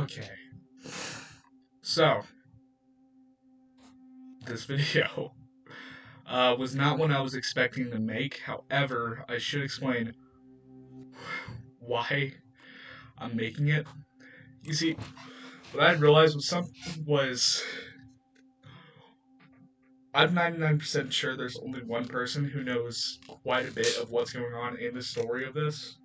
Okay. So, this video was not one I was expecting to make. However, I should explain why I'm making it. You see, what I realized was I'm 99% sure there's only one person who knows quite a bit of what's going on in the story of this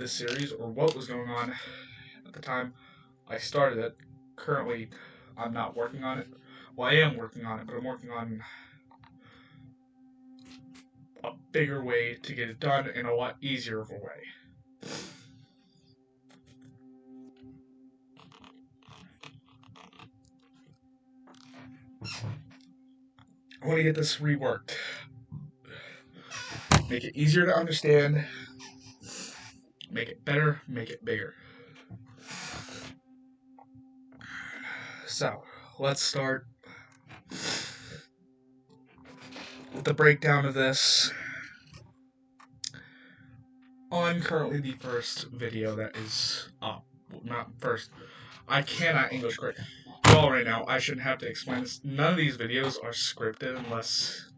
series, or what was going on at the time I started it. Currently, I'm not working on it. Well, I am working on it, but I'm working on a bigger way to get it done in a lot easier of a way. I want to get this reworked. Make it easier to understand. Make it better. Make it bigger. So, let's start with the breakdown of this on currently the first video that is up. Well, not first. I cannot English correct. You already know, I shouldn't have to explain this. None of these videos are scripted unless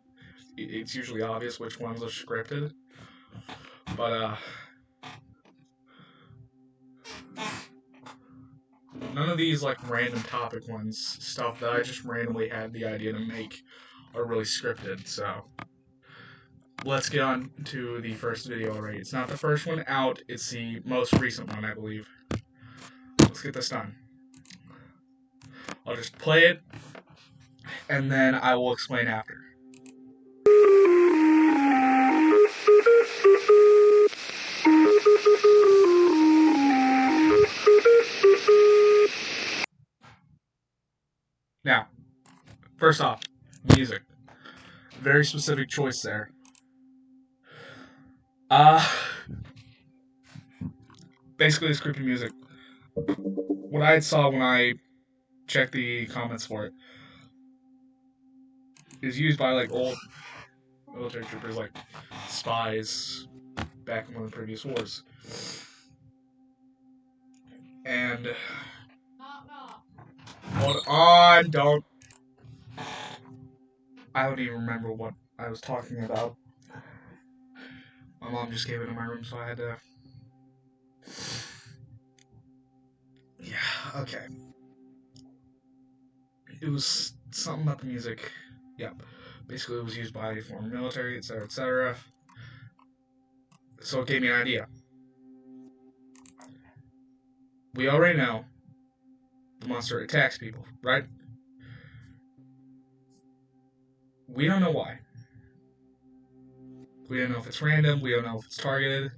it's usually obvious which ones are scripted. But, none of these, like, random topic ones, stuff that I just randomly had the idea to make, are really scripted, so let's get on to the first video already. It's not the first one out, it's the most recent one, I believe. Let's get this done. I'll just play it, and then I will explain after. Now, first off, music. Very specific choice there. Basically it's creepy music. What I saw when I checked the comments for it is used by like old military troopers, like spies back in one of the previous wars. And hold on, I don't even remember what I was talking about. My mom just gave it in my room, so I had to. Yeah, okay. It was something about the music. Yeah, basically it was used by former military, etc., etc. So it gave me an idea. We already know the monster attacks people, right? We don't know why. We don't know if it's random. We don't know if it's targeted.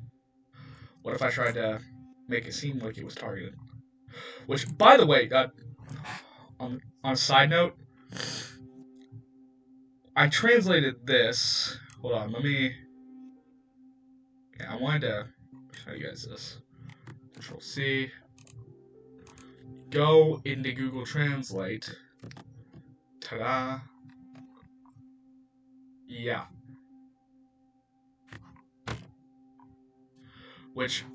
What if I tried to make it seem like it was targeted? Which, by the way, on a side note, I translated this. Hold on, let me. Yeah, I wanted to show you guys this. Control C. Go into Google Translate. Ta-da! Yeah. Which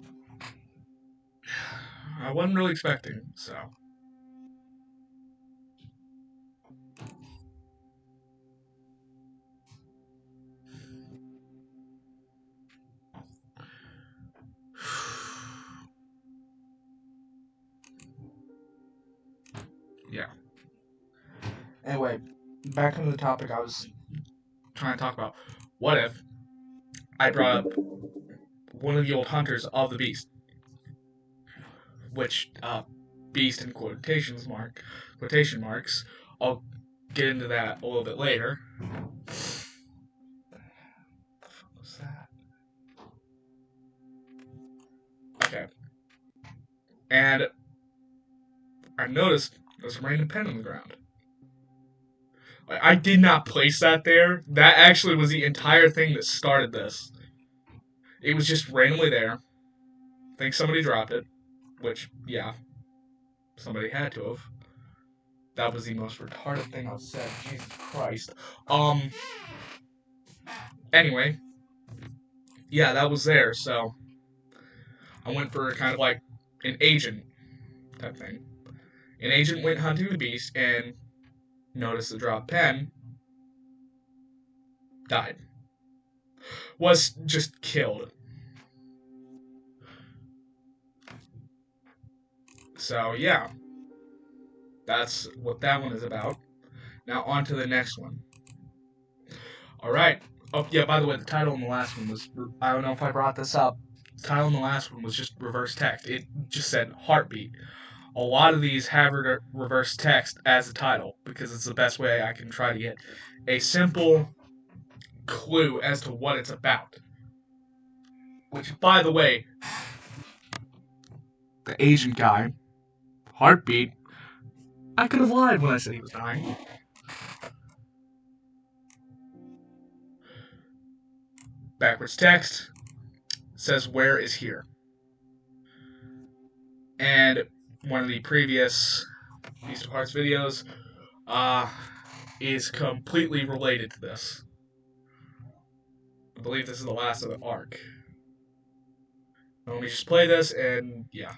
I wasn't really expecting, so. Yeah. Anyway, back into the topic I was trying to talk about. What if I brought up one of the old hunters of the beast? Which, beast in quotation marks. I'll get into that a little bit later. What the fuck was that? Okay. And I noticed there's a random pen on the ground. I did not place that there. That actually was the entire thing that started this. It was just randomly there. I think somebody dropped it. Which, yeah, somebody had to have. That was the most retarded thing I've said. Jesus Christ. Anyway, yeah, that was there. So I went for kind of like an agent type thing. An agent went hunting the beast and noticed the dropped pen, died. Was just killed. So, yeah. That's what that one is about. Now, on to the next one. Alright. Oh, yeah, by the way, the title in the last one was... I don't know if I brought this up. The title in the last one was just reverse text. It just said heartbeat. A lot of these have reverse text as a title because it's the best way I can try to get a simple clue as to what it's about. Which, by the way, the Asian guy, heartbeat, I could have lied when I said he was dying. Backwards text says, where is here? And one of the previous Beast of Hearts videos is completely related to this. I believe this is the last of the arc. Now, let me just play this and yeah.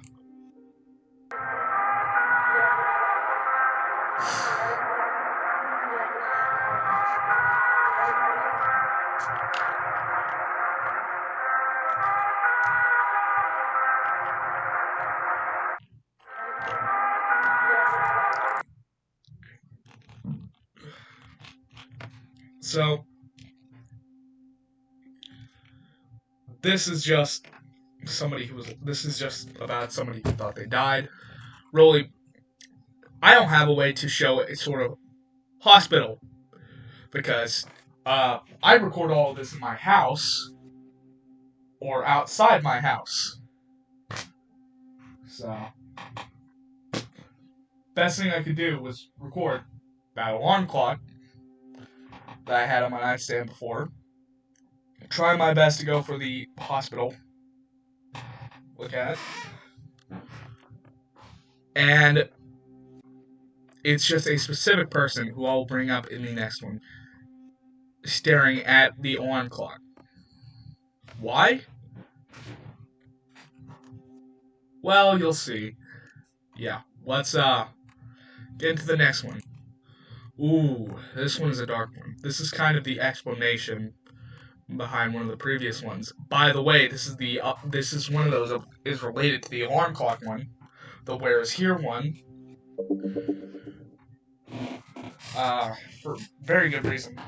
So, this is just about somebody who thought they died. Really, I don't have a way to show it. It's sort of hospital because I record all of this in my house or outside my house. So, best thing I could do was record that alarm clock that I had on my nightstand before. Try my best to go for the hospital. Look at it. And it's just a specific person who I'll bring up in the next one staring at the alarm clock. Why? Well, you'll see. Yeah, let's get into the next one. Ooh, this one is a dark one. This is kind of the explanation behind one of the previous ones. By the way, this is one of those that is related to the alarm clock one, the where is here one. For very good reason.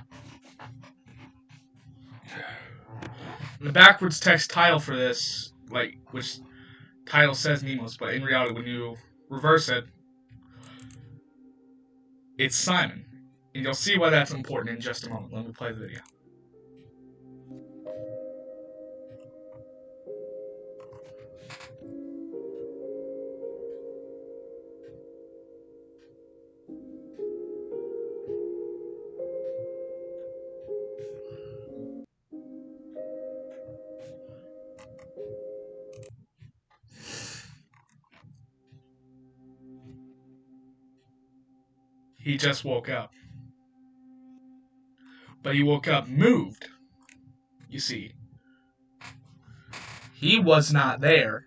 The backwards text title for this, which title says Nemos, but in reality, when you reverse it, it's Simon. And you'll see why that's important in just a moment. Let me play the video. He just woke up. But he woke up moved. You see. He was not there.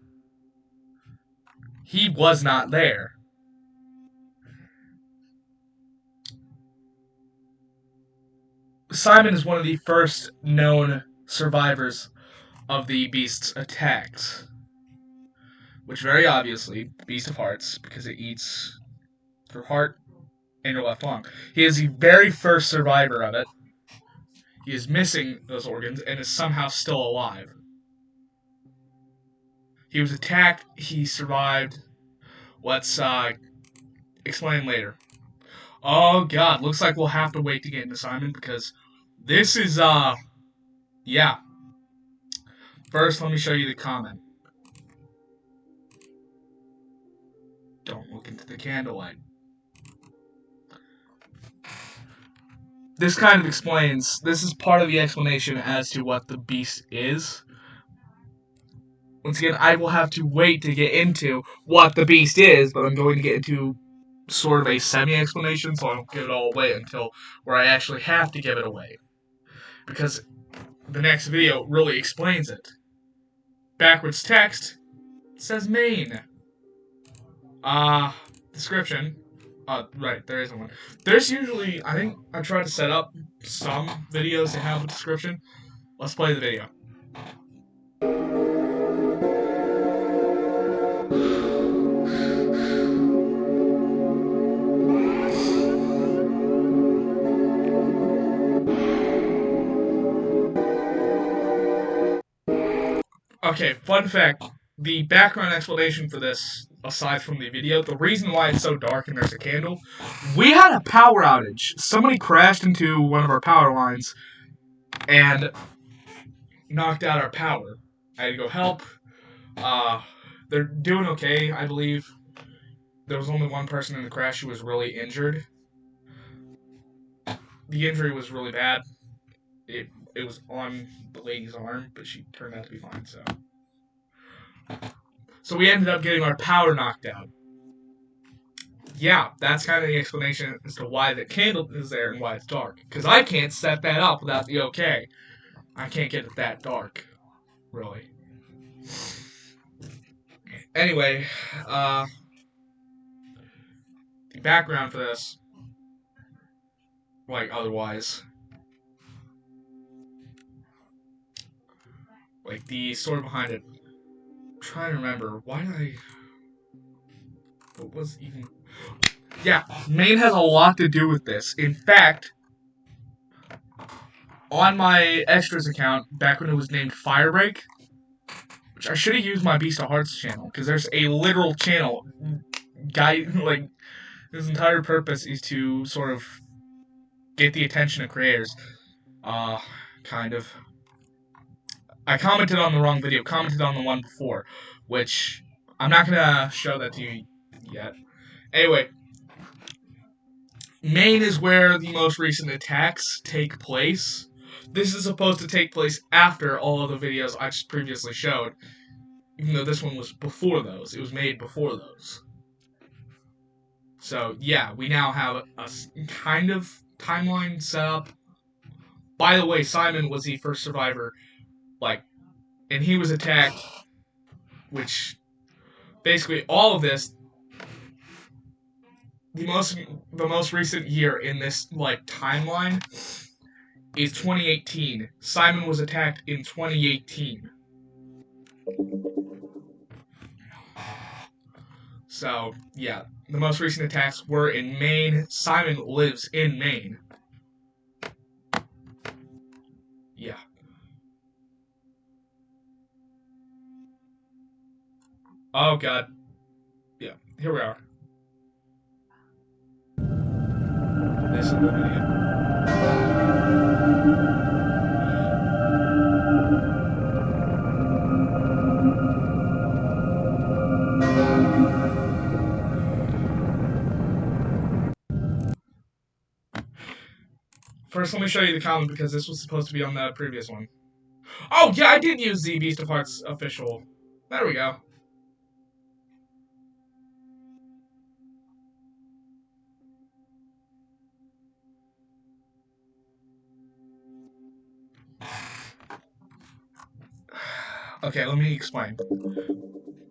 He was not there. Simon is one of the first known survivors of the beast's attacks. Which very obviously, Beast of Hearts, because it eats your heart and your left lung. He is the very first survivor of it. He is missing those organs and is somehow still alive. He was attacked, he survived. Let's explain later. Oh god, looks like we'll have to wait to get into Simon because this is yeah. First, let me show you the comment. Don't look into the candlelight. This kind of explains, this is part of the explanation as to what the beast is. Once again, I will have to wait to get into what the beast is, but I'm going to get into sort of a semi-explanation, so I don't give it all away until where I actually have to give it away. Because the next video really explains it. Backwards text says Maine. Description. Right, there isn't one. There's usually, I think I try to set up some videos to have a description. Let's play the video. Okay, fun fact. The background explanation for this, aside from the video, the reason why it's so dark and there's a candle, we had a power outage. Somebody crashed into one of our power lines and knocked out our power. I had to go help. They're doing okay, I believe. There was only one person in the crash who was really injured. The injury was really bad. It was on the lady's arm, but she turned out to be fine, so we ended up getting our power knocked out. Yeah, that's kind of the explanation as to why the candle is there and why it's dark. Because I can't set that up without the okay. I can't get it that dark, really. Anyway, the background for this, like otherwise, like the story behind it. I'm trying to remember, why did I? What was even? Yeah, Maine has a lot to do with this. In fact, on my extras account, back when it was named Firebreak, which I should have used my Beast of Hearts channel, because there's a literal channel. Like, his entire purpose is to sort of get the attention of creators. Kind of. I commented on the wrong video, commented on the one before, which I'm not gonna show that to you yet. Anyway, Maine is where the most recent attacks take place. This is supposed to take place after all of the videos I just previously showed, even though this one was before those. It was made before those. So, yeah, we now have a kind of timeline set up. By the way, Simon was the first survivor, and he was attacked, which, basically, all of this, the most recent year in this, timeline is 2018. Simon was attacked in 2018. So, yeah, the most recent attacks were in Maine. Simon lives in Maine. Yeah. Oh, God. Yeah, here we are. This is the video. First, let me show you the comment because this was supposed to be on the previous one. Oh, yeah, I did use the Beast of Hearts official. There we go. Okay, let me explain.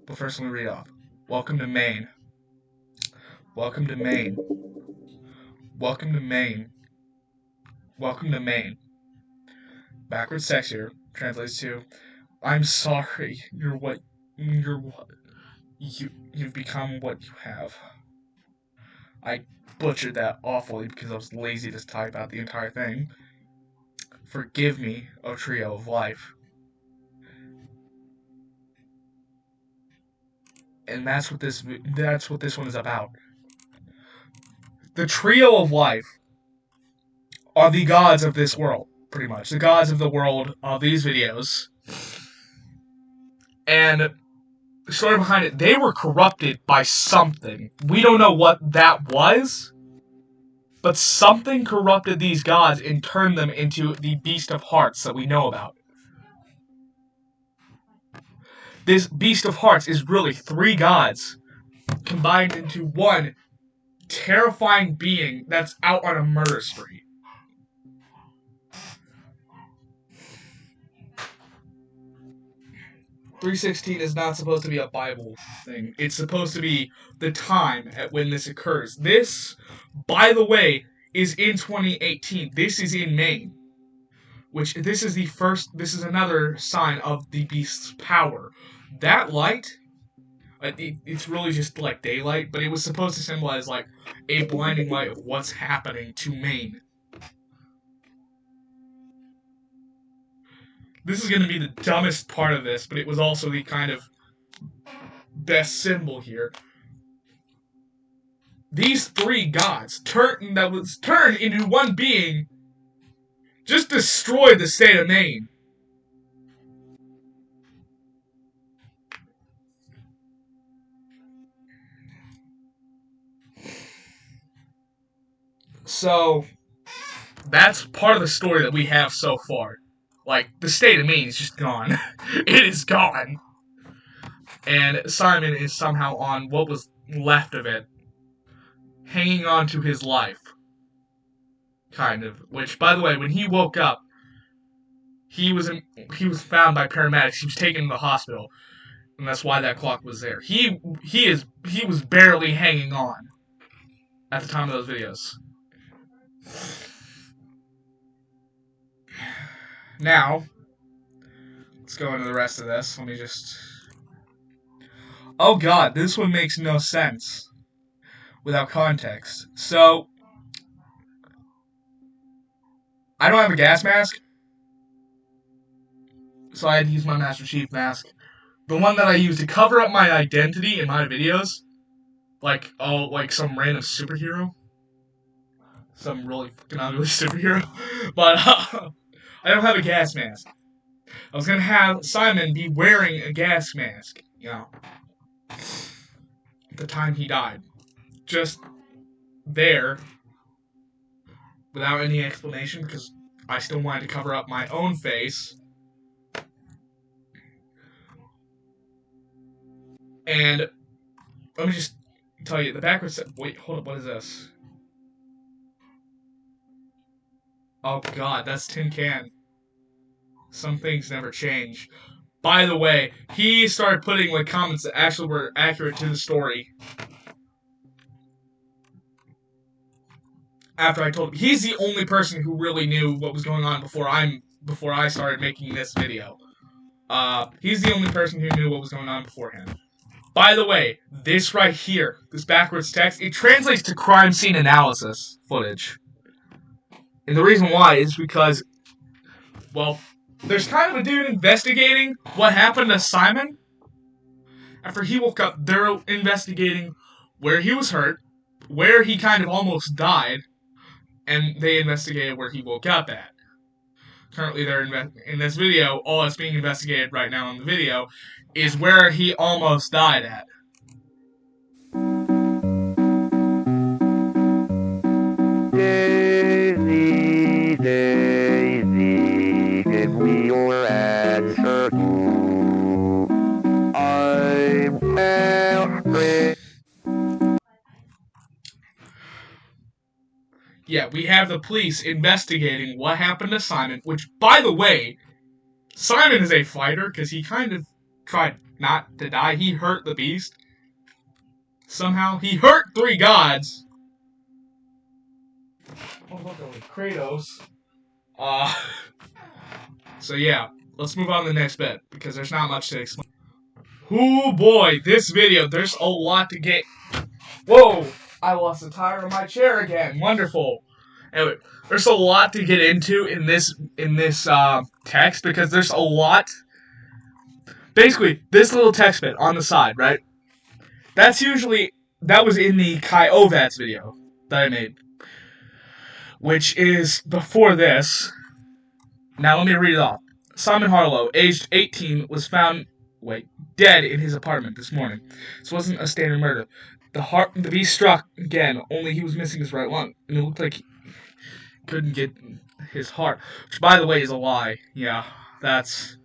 But first, let me read off. Welcome to Maine. Welcome to Maine. Welcome to Maine. Welcome to Maine. Backwards text here translates to, I'm sorry, you've become what you have. I butchered that awfully because I was lazy to type out the entire thing. Forgive me, O Trio of Life. And that's what this one is about. The Trio of Life are the gods of this world, pretty much. The gods of the world of these videos. And the story behind it, they were corrupted by something. We don't know what that was, but something corrupted these gods and turned them into the Beast of Hearts that we know about. This Beast of Hearts is really three gods combined into one terrifying being that's out on a murder spree. 316 is not supposed to be a Bible thing. It's supposed to be the time at when this occurs. This, by the way, is in 2018. This is in Maine. Which, this is another sign of the beast's power. That light, it's really just like daylight, but it was supposed to symbolize like a blinding light of what's happening to Maine. This is going to be the dumbest part of this, but it was also the kind of best symbol here. These three gods that was turned into one being just destroyed the state of Maine. So that's part of the story that we have so far. Like, the state of Maine is just gone. It is gone. And Simon is somehow on what was left of it, hanging on to his life. Kind of. Which, by the way, when he woke up, he was found by paramedics. He was taken to the hospital, and that's why that clock was there. He was barely hanging on at the time of those videos. Now, let's go into the rest of this. Let me just... Oh god, this one makes no sense without context. So, I don't have a gas mask, so I had to use my Master Chief mask. The one that I use to cover up my identity in my videos, like some random superhero. Some really fucking ugly superhero. But, I don't have a gas mask. I was gonna have Simon be wearing a gas mask, at the time he died. Just there, without any explanation, because I still wanted to cover up my own face. And let me just tell you, the backwards... Wait, hold up, what is this? Oh god, that's Tin Can. Some things never change. By the way, he started putting like comments that actually were accurate to the story. After I told him, he's the only person who really knew what was going on before I started making this video. He's the only person who knew what was going on beforehand. By the way, this right here, this backwards text, it translates to crime scene analysis footage. And the reason why is because, well, there's kind of a dude investigating what happened to Simon. After he woke up, they're investigating where he was hurt, where he kind of almost died, and they investigated where he woke up at. Currently, they're in this video, all that's being investigated right now in the video is where he almost died at. Daisy, Daisy, give me your answer too. I'm afraid. Yeah, we have the police investigating what happened to Simon, which, by the way, Simon is a fighter, because he kind of tried not to die. He hurt the beast. Somehow. He hurt three gods. Oh, look over Kratos. So yeah, let's move on to the next bit, because there's not much to explain. Oh boy, this video, there's a lot to get... Whoa! I lost the tire of my chair again. Wonderful. Anyway, there's a lot to get into in this text, because there's a lot... Basically, this little text bit on the side, right? That was in the Kai Ovats video that I made, which is before this. Now let me read it off. Simon Harlow, aged 18, was found, dead in his apartment this morning. This wasn't a standard murder. The beast struck again, only he was missing his right lung, and it looked like he couldn't get his heart, which, by the way, is a lie. Yeah, that's...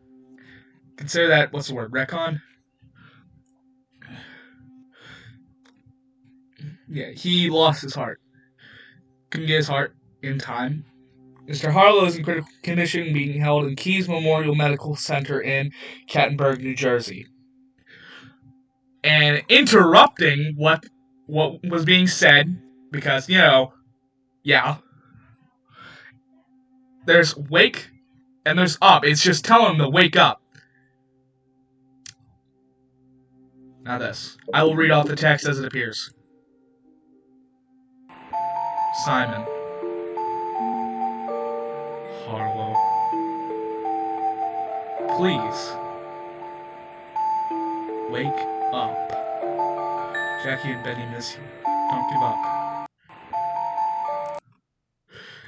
Consider that, what's the word, retcon? Yeah, he lost his heart. Couldn't get his heart in time. Mr. Harlow is in critical condition, being held in Keys Memorial Medical Center in Cattenburg, New Jersey. And interrupting what was being said, because, there's wake and there's up. It's just telling him to wake up. Now this. I will read off the text as it appears. Simon Harlow, please wake up. Jackie and Benny miss you. Don't give up.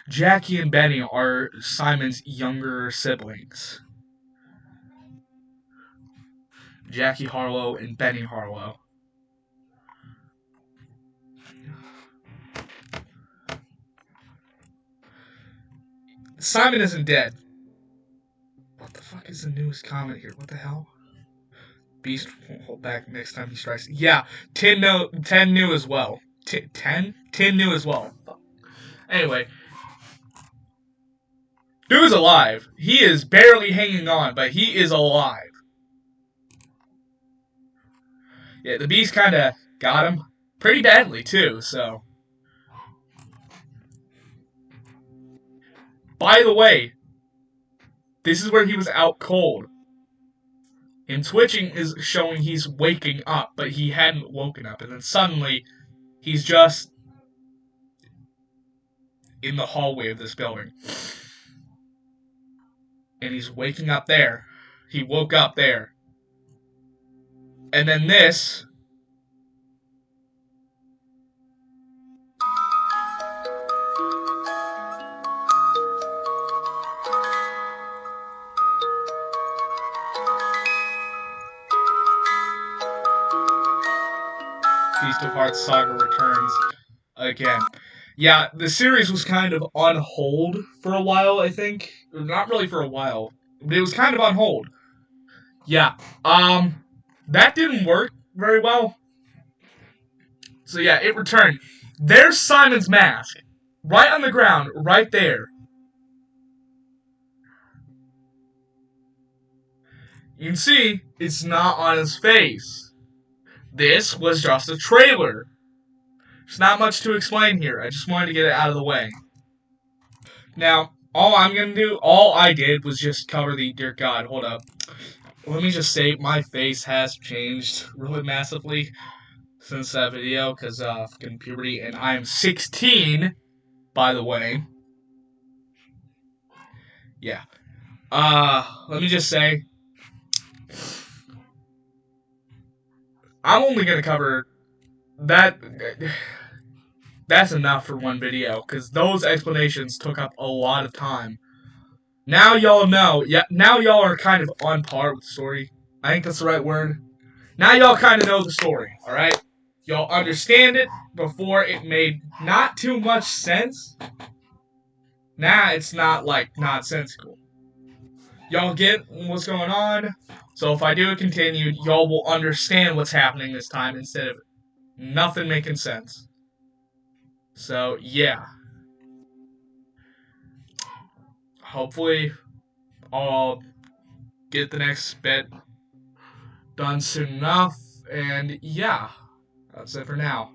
Jackie and Benny are Simon's younger siblings. Jackie Harlow and Benny Harlow. Simon isn't dead. What the fuck is the newest comment here? What the hell? Beast won't hold back next time he strikes. Yeah, 10 new as well. 10? 10 new as well. Anyway. Dude's alive. He is barely hanging on, but he is alive. Yeah, the Beast kind of got him pretty badly, too, so. By the way, this is where he was out cold. And twitching is showing he's waking up, but he hadn't woken up. And then suddenly, he's just in the hallway of this building. And he's waking up there. He woke up there. And then this. Beast of Hearts saga returns again. Yeah, the series was kind of on hold for a while, I think. Not really for a while, but it was kind of on hold. Yeah, that didn't work very well. So yeah, it returned. There's Simon's mask. Right on the ground, right there. You can see, it's not on his face. This was just a trailer. There's not much to explain here. I just wanted to get it out of the way. Now, all I did was just cover the, dear God, hold up. Let me just say, my face has changed really massively since that video, because fucking puberty, and I am 16, by the way. Yeah. Let me just say, I'm only gonna cover that. That's enough for one video, because those explanations took up a lot of time. Now y'all know. Yeah, now y'all are kind of on par with the story. I think that's the right word. Now y'all kind of know the story, alright? Y'all understand it before it made not too much sense. Now it's not, like, nonsensical. Y'all get what's going on. So if I do it continued, y'all will understand what's happening this time instead of nothing making sense. So, yeah. Hopefully, I'll get the next bit done soon enough. And, yeah. That's it for now.